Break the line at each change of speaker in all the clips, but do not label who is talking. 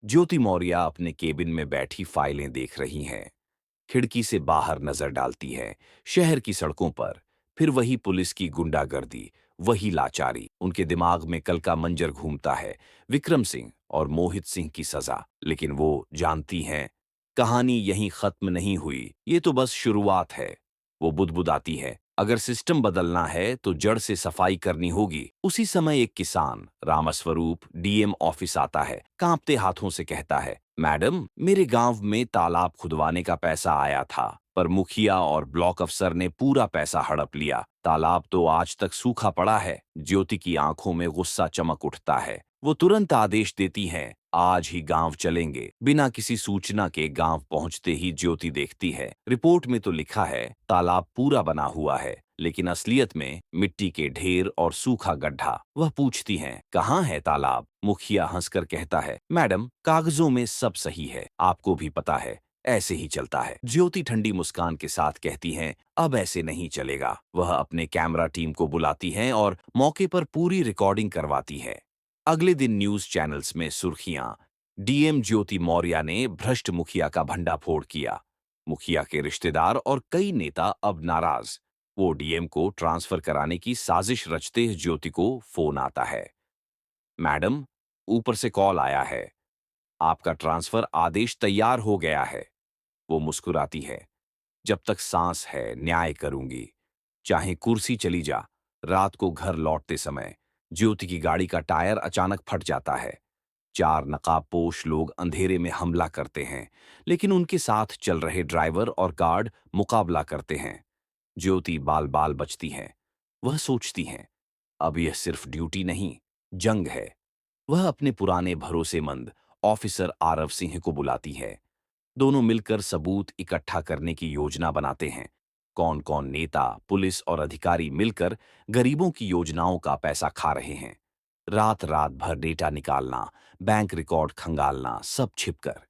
ज्योति मौर्य अपने केबिन में बैठी फाइलें देख रही हैं। खिड़की से बाहर नजर डालती है, शहर की सड़कों पर। फिर वही पुलिस की गुंडागर्दी, वही लाचारी। उनके दिमाग में कल का मंजर घूमता है, विक्रम सिंह और मोहित सिंह की सजा। लेकिन वो जानती हैं, कहानी यहीं खत्म नहीं हुई, ये तो बस शुरुआत है। वो बुदबुदाती है, अगर सिस्टम बदलना है तो जड़ से सफाई करनी होगी। उसी समय एक किसान रामस्वरूप डीएम ऑफिस आता है, कांपते हाथों से कहता है, मैडम, मेरे गांव में तालाब खुदवाने का पैसा आया था, पर मुखिया और ब्लॉक अफसर ने पूरा पैसा हड़प लिया। तालाब तो आज तक सूखा पड़ा है। ज्योति की आंखों में गुस्सा चमक उठता है। वो तुरंत आदेश देती हैं, आज ही गांव चलेंगे। बिना किसी सूचना के गांव पहुंचते ही ज्योति देखती है, रिपोर्ट में तो लिखा है तालाब पूरा बना हुआ है, लेकिन असलियत में मिट्टी के ढेर और सूखा गड्ढा। वह पूछती हैं, कहाँ है तालाब? मुखिया हंसकर कहता है, मैडम, कागजों में सब सही है, आपको भी पता है, ऐसे ही चलता है। ज्योति ठंडी मुस्कान के साथ कहती हैं, अब ऐसे नहीं चलेगा। वह अपने कैमरा टीम को बुलाती हैं और मौके पर पूरी रिकॉर्डिंग करवाती है। अगले दिन न्यूज चैनल्स में सुर्खियां, डीएम ज्योति मौर्य ने भ्रष्ट मुखिया का भंडाफोड़ किया। मुखिया के रिश्तेदार और कई नेता अब नाराज। वो डीएम को ट्रांसफर कराने की साजिश रचते ज्योति को फोन आता है। मैडम, ऊपर से कॉल आया है, आपका ट्रांसफर आदेश तैयार हो गया है। वो मुस्कुराती है, जब तक सांस है न्याय करूंगी, चाहे कुर्सी चली जा। रात को घर लौटते समय ज्योति की गाड़ी का टायर अचानक फट जाता है। चार नकाबपोश लोग अंधेरे में हमला करते हैं, लेकिन उनके साथ चल रहे ड्राइवर और गार्ड मुकाबला करते हैं। ज्योति बाल बाल बचती हैं। वह सोचती हैं, अब यह सिर्फ ड्यूटी नहीं, जंग है। वह अपने पुराने भरोसेमंद ऑफिसर आरव सिंह को बुलाती है। दोनों मिलकर सबूत इकट्ठा करने की योजना बनाते हैं। कौन कौन नेता, पुलिस और अधिकारी मिलकर गरीबों की योजनाओं का पैसा खा रहे हैं। रात रात भर डेटा निकालना, बैंक रिकॉर्ड खंगालना, सब छिपकर।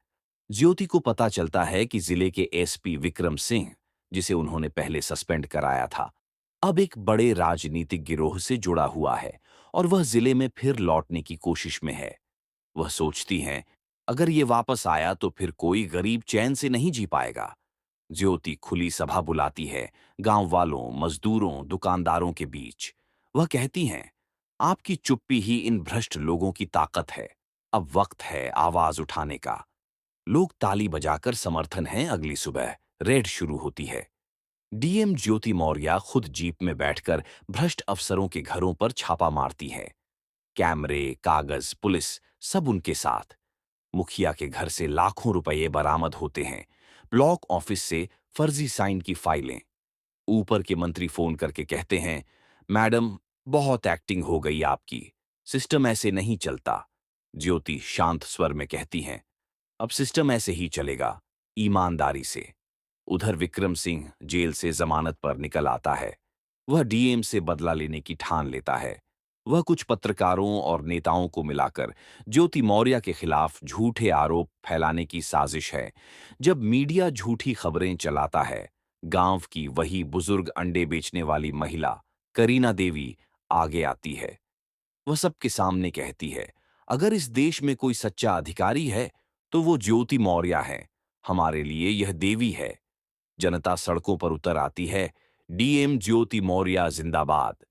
ज्योति को पता चलता है कि जिले के एसपी विक्रम सिंह, जिसे उन्होंने पहले सस्पेंड कराया था, अब एक बड़े राजनीतिक गिरोह से जुड़ा हुआ है और वह जिले में फिर लौटने की कोशिश में है। वह सोचती हैं, अगर ये वापस आया तो फिर कोई गरीब चैन से नहीं जी पाएगा। ज्योति खुली सभा बुलाती है, गांव वालों, मजदूरों, दुकानदारों के बीच। वह कहती हैं, आपकी चुप्पी ही इन भ्रष्ट लोगों की ताकत है। अब वक्त है आवाज उठाने का। लोग ताली बजाकर समर्थन हैं। अगली सुबह रेड शुरू होती है। डीएम ज्योति मौर्य खुद जीप में बैठकर भ्रष्ट अफसरों के घरों पर छापा मारती है। कैमरे, कागज, पुलिस, सब उनके साथ। मुखिया के घर से लाखों रुपए बरामद होते हैं। ब्लॉक ऑफिस से फर्जी साइन की फाइलें। ऊपर के मंत्री फोन करके कहते हैं, मैडम, बहुत एक्टिंग हो गई आपकी, सिस्टम ऐसे नहीं चलता। ज्योति शांत स्वर में कहती हैं, अब सिस्टम ऐसे ही चलेगा, ईमानदारी से। उधर विक्रम सिंह जेल से जमानत पर निकल आता है। वह डीएम से बदला लेने की ठान लेता है। वह कुछ पत्रकारों और नेताओं को मिलाकर ज्योति मौर्य के खिलाफ झूठे आरोप फैलाने की साजिश है। जब मीडिया झूठी खबरें चलाता है, गांव की वही बुजुर्ग अंडे बेचने वाली महिला करीना देवी आगे आती है। वह सबके सामने कहती है, अगर इस देश में कोई सच्चा अधिकारी है तो वो ज्योति मौर्य है। हमारे लिए यह देवी है। जनता सड़कों पर उतर आती है, डीएम ज्योति मौर्य जिंदाबाद।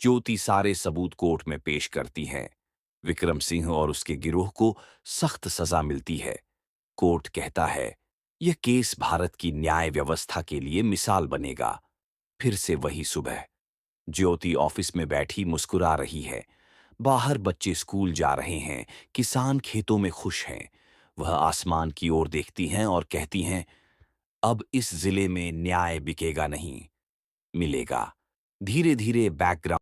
ज्योति सारे सबूत कोर्ट में पेश करती है। विक्रम सिंह और उसके गिरोह को सख्त सजा मिलती है। कोर्ट कहता है, यह केस भारत की न्याय व्यवस्था के लिए मिसाल बनेगा। फिर से वही सुबह। ज्योति ऑफिस में बैठी मुस्कुरा रही है। बाहर बच्चे स्कूल जा रहे हैं, किसान खेतों में खुश हैं। वह आसमान की ओर देखती हैं और कहती हैं, अब इस जिले में न्याय बिकेगा नहीं, मिलेगा। धीरे धीरे बैकग्राउंड